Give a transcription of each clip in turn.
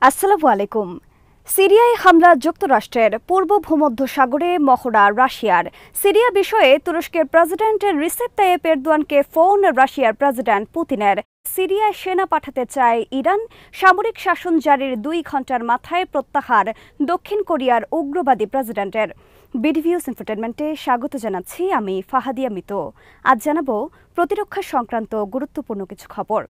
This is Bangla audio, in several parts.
আসসালামু আলাইকুম। সিরিয়ায় হামলা যুক্তরাষ্ট্রের, পূর্ব ভূমধ্যসাগরে মহড়া রাশিয়ার। সিরিয়া বিষয়ে তুরস্কের প্রেসিডেন্ট রিসেপ তাইয়েপ এরদোয়ানকে ফোন রাশিয়ার প্রেসিডেন্ট পুতিনের। সিরিয়ায় সেনা পাঠাতে চায় ইরান, সামরিক শাসন জারির 2 ঘণ্টার মাথায় প্রত্যাহার দক্ষিণ কোরিয়ার উগ্রবাদী প্রেসিডেন্টের। বিডিভিউস এন্টারটেইনমেন্টে স্বাগত জানাচ্ছি আমি ফাহাদিয়া মিতু। আজ জানাবো প্রতিরক্ষা সংক্রান্ত গুরুত্বপূর্ণ কিছু খবর।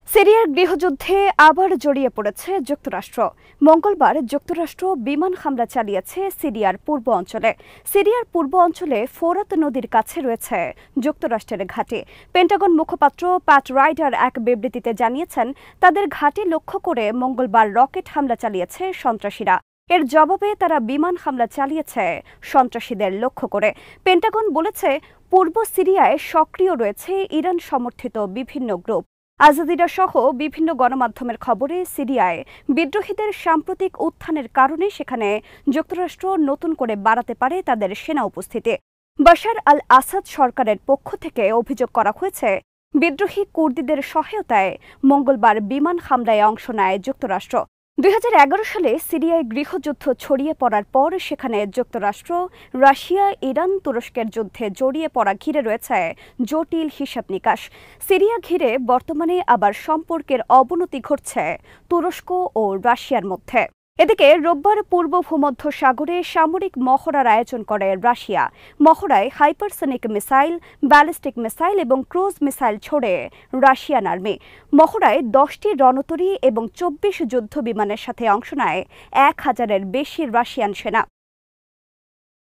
সিরিয়ার গৃহযুদ্ধে আবার জড়িয়ে পড়েছে যুক্তরাষ্ট্র। মঙ্গলবার যুক্তরাষ্ট্র বিমান হামলা চালিয়েছে সিরিয়ার পূর্ব অঞ্চলে। সিরিয়ার পূর্ব অঞ্চলে ফোরাত নদীর কাছে রয়েছে যুক্তরাষ্ট্রের ঘাঁটি। পেন্টাগন মুখপাত্র প্যাট রাইডার এক বিবৃতিতে জানিয়েছেন, তাদের ঘাঁটি লক্ষ্য করে মঙ্গলবার রকেট হামলা চালিয়েছে সন্ত্রাসীরা। এর জবাবে তারা বিমান হামলা চালিয়েছে সন্ত্রাসীদের লক্ষ্য করে। পেন্টাগন বলেছে, পূর্ব সিরিয়ায় সক্রিয় রয়েছে ইরান সমর্থিত বিভিন্ন গ্রুপ। আজাদিরা সহ বিভিন্ন গণমাধ্যমের খবরে সিরিয়ায় বিদ্রোহীদের সাম্প্রতিক উত্থানের কারণে সেখানে যুক্তরাষ্ট্র নতুন করে বাড়াতে পারে তাদের সেনা উপস্থিতি। বাশার আল আসাদ সরকারের পক্ষ থেকে অভিযোগ করা হয়েছে, বিদ্রোহী কুর্দিদের সহায়তায় মঙ্গলবার বিমান হামলায় অংশ নেয় যুক্তরাষ্ট্র। 2011 সালে সিরিয়ায় গৃহযুদ্ধ ছড়িয়ে পড়ার পর সেখানে যুক্তরাষ্ট্র, রাশিয়া, ইরান, তুরস্কের যুদ্ধে জড়িয়ে পড়া ঘিরে রয়েছে জটিল হিসাব নিকাশ। সিরিয়া ঘিরে বর্তমানে আবার সম্পর্কের অবনতি ঘটছে তুরস্ক ও রাশিয়ার মধ্যে। এদিকে রোববার পূর্ব ভূমধ্যসাগরে সামরিক মহড়ার আয়োজন করে রাশিয়া। মহড়ায় হাইপারসনিক মিসাইল, ব্যালিস্টিক মিসাইল এবং ক্রুজ মিসাইল ছোড়ে রাশিয়ান আর্মি। মহড়ায় 10টি রণতরী এবং 24 যুদ্ধ বিমানের সাথে অংশ নেয় 1000-এর বেশি রাশিয়ান সেনা।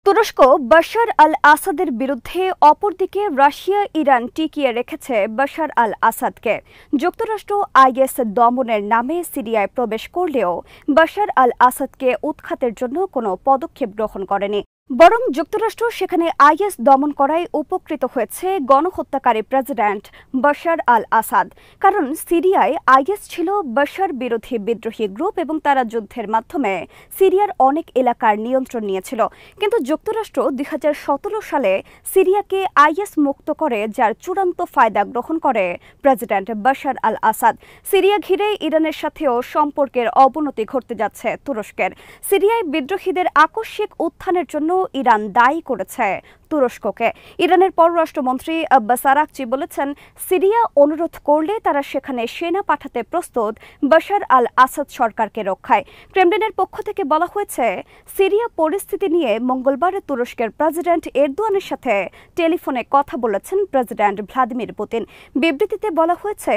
তুরস্ক বাশার আল আসাদের বিরুদ্ধে অপরদিকে রাশিয়া, ইরান টিকিয়ে রেখেছে বাশার আল আসাদকে। যুক্তরাষ্ট্র আইএস দমনের নামে সিরিয়ায় প্রবেশ করলেও বাশার আল আসাদকে উৎখাতের জন্য কোনো পদক্ষেপ গ্রহণ করেনি। বরং যুক্তরাষ্ট্র সেখানে আইএস দমন করায় উপকৃত হয়েছে গণহত্যাকারী প্রেসিডেন্ট বাশার আল আসাদ। কারণ সিরিয়ায় আইএস ছিল বাশার বিরোধী বিদ্রোহী গ্রুপ এবং তারা যুদ্ধের মাধ্যমে সিরিয়ার অনেক এলাকার নিয়ন্ত্রণ নিয়েছিল। কিন্তু যুক্তরাষ্ট্র 2017 সালে সিরিয়াকে আইএস মুক্ত করে, যার চূড়ান্ত ফায়দা গ্রহণ করে প্রেসিডেন্ট বাশার আল আসাদ। সিরিয়া ঘিরে ইরানের সাথেও সম্পর্কের অবনতি ঘটতে যাচ্ছে তুরস্কের। সিরিয়ায় বিদ্রোহীদের আকস্মিক উত্থানের জন্য ইরান দায়ী করেছে তুরস্ককে। ইরানের পররাষ্ট্রমন্ত্রী আব্বাস আরাকচি বলেছেন, সিরিয়া অনুরোধ করলে তারা সেখানে সেনা পাঠাতে প্রস্তুত বাশার আল আসাদ সরকারকে রক্ষায়। ক্রেমলিনের পক্ষ থেকে বলা হয়েছে, সিরিয়া পরিস্থিতি নিয়ে মঙ্গলবার তুরস্কের প্রেসিডেন্ট এরদোয়ানের সাথে টেলিফোনে কথা বলেছেন প্রেসিডেন্ট ভ্লাদিমির পুতিন। বিবৃতিতে বলা হয়েছে,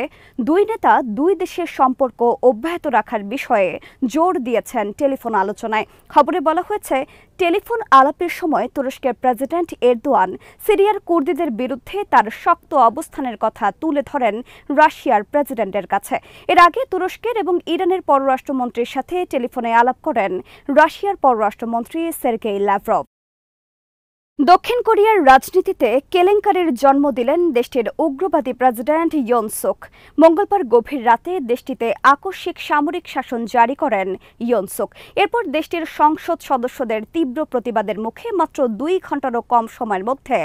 দুই নেতা দুই দেশের সম্পর্ক অব্যাহত রাখার বিষয়ে জোর দিয়েছেন টেলিফোন আলোচনায়। খবরে বলা হয়েছে, টেলিফোন আলাপের সময় তুরস্কের প্রেসিডেন্ট এরদোয়ান সিরিয়ার কুর্দিদের বিরুদ্ধে তার শক্ত অবস্থানের কথা তুলে ধরেন রাশিয়ার প্রেসিডেন্টের কাছে। এর আগে তুরস্কের এবং ইরানের পররাষ্ট্রমন্ত্রীর সাথে টেলিফোনে আলাপ করেন রাশিয়ার পররাষ্ট্রমন্ত্রী সের্গেই ল্যাভরভ। দক্ষিণ কোরিয়ার রাজনীতিতে কেলেঙ্কারির জন্ম দিলেন দেশটির উগ্রবাদী প্রেসিডেন্ট ইয়ন সুক। মঙ্গলবার গভীর রাতে দেশটিতে আকস্মিক সামরিক শাসন জারি করেন ইয়ন সুক। এরপর দেশটির সংসদ সদস্যদের তীব্র প্রতিবাদের মুখে মাত্র 2 ঘণ্টারও কম সময়ের মধ্যে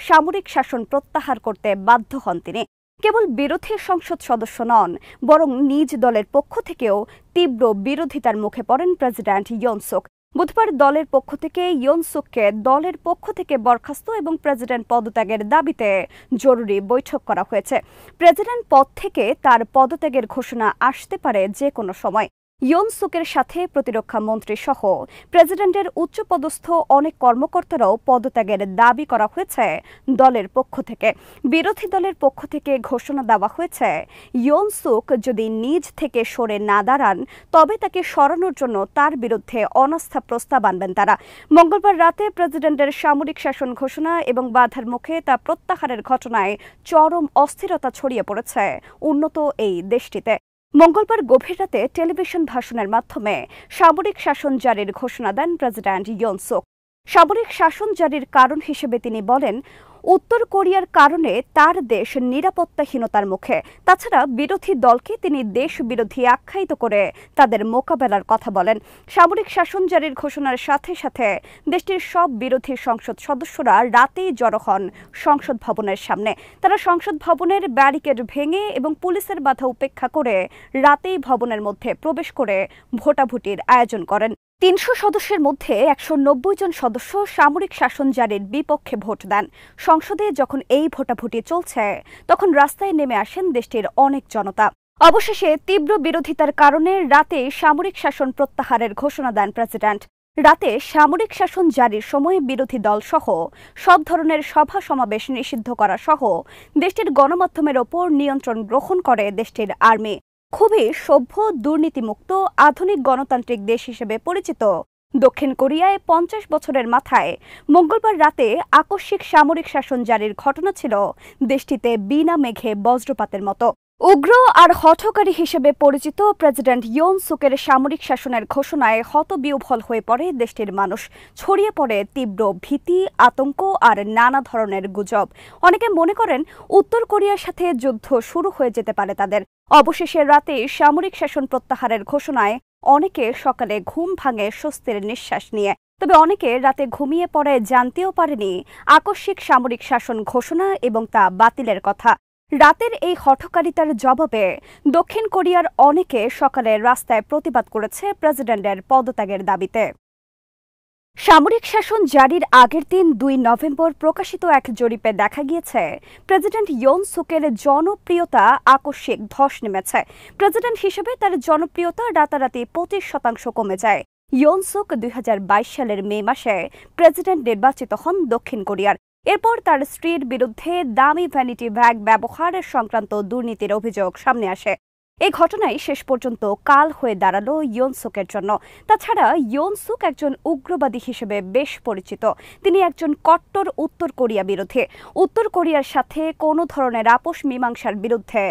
সামরিক শাসন প্রত্যাহার করতে বাধ্য হন তিনি। কেবল বিরোধী সংসদ সদস্য নন, বরং নিজ দলের পক্ষ থেকেও তীব্র বিরোধিতার মুখে পড়েন প্রেসিডেন্ট ইয়ন সুক। বুধবার দলের পক্ষ থেকে ইয়ন সুককে দলের পক্ষ থেকে বরখাস্ত এবং প্রেসিডেন্ট পদত্যাগের দাবিতে জরুরি বৈঠক করা হয়েছে। প্রেসিডেন্ট পদ থেকে তার পদত্যাগের ঘোষণা আসতে পারে যে কোনো সময়। ইয়ন সুকের সাথে প্রতিরক্ষা মন্ত্রী সহ প্রেসিডেন্টের উচ্চপদস্থ অনেক কর্মকর্তারাও পদত্যাগের দাবি করা হয়েছে দলের পক্ষ থেকে। বিরোধী দলের পক্ষ থেকে ঘোষণা দেওয়া হয়েছে, ইয়ন সুক যদি নিজ থেকে সরে না দাঁড়ান তবে তাকে সরানোর জন্য তার বিরুদ্ধে অনাস্থা প্রস্তাব আনবেন তারা। মঙ্গলবার রাতে প্রেসিডেন্টের সামরিক শাসন ঘোষণা এবং বাধার মুখে তা প্রত্যাহারের ঘটনায় চরম অস্থিরতা ছড়িয়ে পড়েছে উন্নত এই দেশটিতে। মঙ্গলবার গভীর রাতে টেলিভিশন ভাষণের মাধ্যমে সামরিক শাসন জারির ঘোষণা দেন প্রেসিডেন্ট ইয়ন সুক। সামরিক শাসন জারির কারণ হিসেবে তিনি বলেন, উত্তর কোরিয়ার কারণে তার দেশ নিরাপত্তাহীনতার মুখে। তাছাড়া বিরোধী দলকে তিনি দেশ বিরোধী আখ্যায়িত করে তাদের মোকাবেলার কথা বলেন। সামরিক শাসন জারির ঘোষণার সাথে সাথে দেশটির সব বিরোধী সংসদ সদস্যরা রাতেই জড়ো হন সংসদ ভবনের সামনে। তারা সংসদ ভবনের ব্যারিকেড ভেঙে এবং পুলিশের বাধা উপেক্ষা করে রাতেই ভবনের মধ্যে প্রবেশ করে ভোটাভুটির আয়োজন করেন। ৩০০ সদস্যের মধ্যে ১৯০ জন সদস্য সামরিক শাসন জারির বিপক্ষে ভোট দেন। সংসদে যখন এই ভোটাভুটি চলছে তখন রাস্তায় নেমে আসেন দেশটির অনেক জনতা। অবশেষে তীব্র বিরোধিতার কারণে রাতে সামরিক শাসন প্রত্যাহারের ঘোষণা দেন প্রেসিডেন্ট। রাতে সামরিক শাসন জারির সময় বিরোধী দল সহ সব ধরনের সভা সমাবেশ নিষিদ্ধ করা সহ দেশটির গণমাধ্যমের ওপর নিয়ন্ত্রণ গ্রহণ করে দেশটির আর্মি। খুবই সভ্য, দুর্নীতিমুক্ত, আধুনিক গণতান্ত্রিক দেশ হিসেবে পরিচিত দক্ষিণ কোরিয়ায় ৫০ বছরের মাথায় মঙ্গলবার রাতে আকস্মিক সামরিক শাসন জারির ঘটনা ছিল দেশটিতে বিনা মেঘে বজ্রপাতের মতো। উগ্র আর হঠকারী হিসেবে পরিচিত প্রেসিডেন্ট ইয়ন সুকের সামরিক শাসনের ঘোষণায় হতবিহ্বল হয়ে পড়ে দেশটির মানুষ। ছড়িয়ে পড়ে তীব্র ভীতি, আতঙ্ক আর নানা ধরনের গুজব। অনেকে মনে করেন উত্তর কোরিয়ার সাথে যুদ্ধ শুরু হয়ে যেতে পারে তাদের। অবশেষে রাতে সামরিক শাসন প্রত্যাহারের ঘোষণায় অনেকে সকালে ঘুম ভাঙে স্বস্তির নিঃশ্বাস নিয়ে। তবে অনেকে রাতে ঘুমিয়ে পড়ে জানতেও পারেনি আকস্মিক সামরিক শাসন ঘোষণা এবং তা বাতিলের কথা। রাতের এই হঠকারিতার জবাবে দক্ষিণ কোরিয়ার অনেকে সকালে রাস্তায় প্রতিবাদ করেছে প্রেসিডেন্টের পদত্যাগের দাবিতে। সামরিক শাসন জারির আগের দিন ২ নভেম্বর প্রকাশিত এক জরিপে দেখা গিয়েছে প্রেসিডেন্ট ইয়ন সুকের জনপ্রিয়তা আকস্মিক ধস নেমেছে। প্রেসিডেন্ট হিসেবে তার জনপ্রিয়তা রাতারাতি ২৫% কমে যায়। ইয়ন সুক ২০২২ সালের মে মাসে প্রেসিডেন্ট নির্বাচিত হন দক্ষিণ কোরিয়ার। এরপর তার স্ত্রীর বিরুদ্ধে দামি ভ্যানিটি ব্যাগ ব্যবহার সংক্রান্ত দুর্নীতির অভিযোগ সামনে আসে। এই ঘটনায় শেষ পর্যন্ত কাল হয়ে দাঁড়ালো ইয়ন সুকের জন্য। তাছাড়া ইয়ন সুক একজন উগ্রবাদী হিসেবে বেশ পরিচিত। তিনি একজন কট্টর উত্তর কোরিয়া বিরোধী। উত্তর কোরিয়ার সাথে কোনো ধরনের আপোষ মীমাংসার বিরুদ্ধে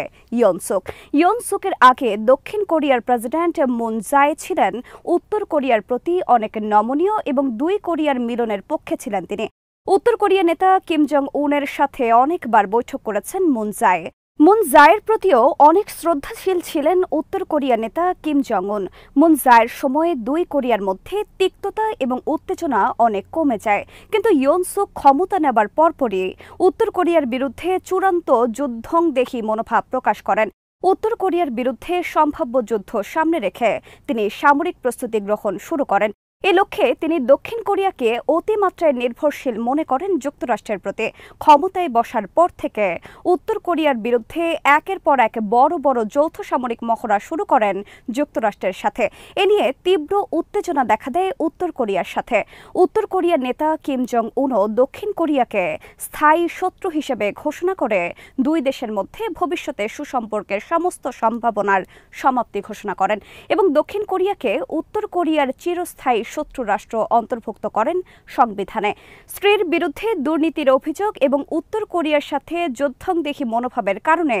ইয়ন সুকের আগে দক্ষিণ কোরিয়ার প্রেসিডেন্ট মুন জায়ে ছিলেন উত্তর কোরিয়ার প্রতি অনেক নমনীয় এবং ২ কোরিয়ার মিলনের পক্ষে ছিলেন তিনি। উত্তর কোরিয়া নেতা কিম জং উনের সাথে অনেকবার বৈঠক করেছেন মুন জায়ে। মুন জায়ের প্রতিও অনেক শ্রদ্ধাশীল ছিলেন উত্তর কোরিয়া নেতা কিম জং উন। মুন জায়ের সময়ে ২ কোরিয়ার মধ্যে তিক্ততা এবং উত্তেজনা অনেক কমে যায়। কিন্তু ইয়ন সুক ক্ষমতা নেবার পরপরই উত্তর কোরিয়ার বিরুদ্ধে চূড়ান্ত যুদ্ধংদেহী মনোভাব প্রকাশ করেন। উত্তর কোরিয়ার বিরুদ্ধে সম্ভাব্য যুদ্ধ সামনে রেখে তিনি সামরিক প্রস্তুতি গ্রহণ শুরু করেন। এ লক্ষ্যে তিনি দক্ষিণ কোরিয়াকে অতিমাত্রায় নির্ভরশীল মনে করেন যুক্তরাষ্ট্রের প্রতি। ক্ষমতায় বসার পর থেকে উত্তর কোরিয়ার বিরুদ্ধে একের পর এক বড় বড় যৌথ সামরিক মহড়া শুরু করেন যুক্তরাষ্ট্রের সাথে। এ নিয়ে তীব্র উত্তেজনা দেখা দেয় উত্তর কোরিয়ার সাথে। উত্তর কোরিয়ার নেতা কিম জং উনও দক্ষিণ কোরিয়াকে স্থায়ী শত্রু হিসেবে ঘোষণা করে ২ দেশের মধ্যে ভবিষ্যতে সুসম্পর্কের সমস্ত সম্ভাবনার সমাপ্তি ঘোষণা করেন এবং দক্ষিণ কোরিয়াকে উত্তর কোরিয়ার চিরস্থায়ী শত্রু রাষ্ট্র অন্তর্ভুক্ত করেন সংবিধানে। স্ত্রীর বিরুদ্ধে দুর্নীতির অভিযোগ এবং উত্তর কোরিয়ার সাথে যুদ্ধংদেহী মনোভাবের কারণে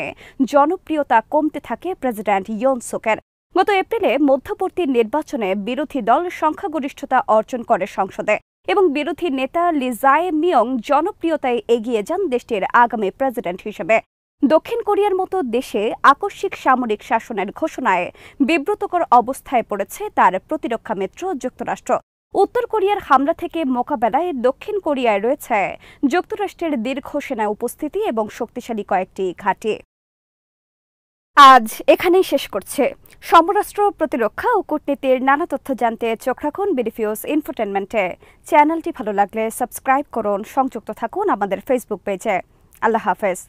জনপ্রিয়তা কমতে থাকে প্রেসিডেন্ট ইয়ন সুকের। গত এপ্রিলে মধ্যবর্তী নির্বাচনে বিরোধী দল সংখ্যাগরিষ্ঠতা অর্জন করে সংসদে এবং বিরোধী নেতা লি জায়ে মিয়ং জনপ্রিয়তায় এগিয়ে যান দেশটির আগামী প্রেসিডেন্ট হিসেবে। দক্ষিণ কোরিয়ার মতো দেশে আকস্মিক সামরিক শাসনের ঘোষণায় বিব্রতকর অবস্থায় পড়েছে তার প্রতিরক্ষা মিত্র যুক্তরাষ্ট্র। উত্তর কোরিয়ার হামলা থেকে মোকাবেলায় দক্ষিণ কোরিয়ায় রয়েছে যুক্তরাষ্ট্রের দীর্ঘ সেনা উপস্থিতি এবং শক্তিশালী কয়েকটি ঘাঁটি। আজ এখানেই শেষ করছে। সমরাষ্ট্র, প্রতিরক্ষা ও কূটনীতির নানা তথ্য জানতে চোখ রাখুন বিডিফিউজ ইনফোটেনমেন্টে। চ্যানেলটি ভালো লাগলে সাবস্ক্রাইব করুন, সংযুক্ত থাকুন আমাদের ফেসবুক পেজে। আল্লাহ হাফেজ।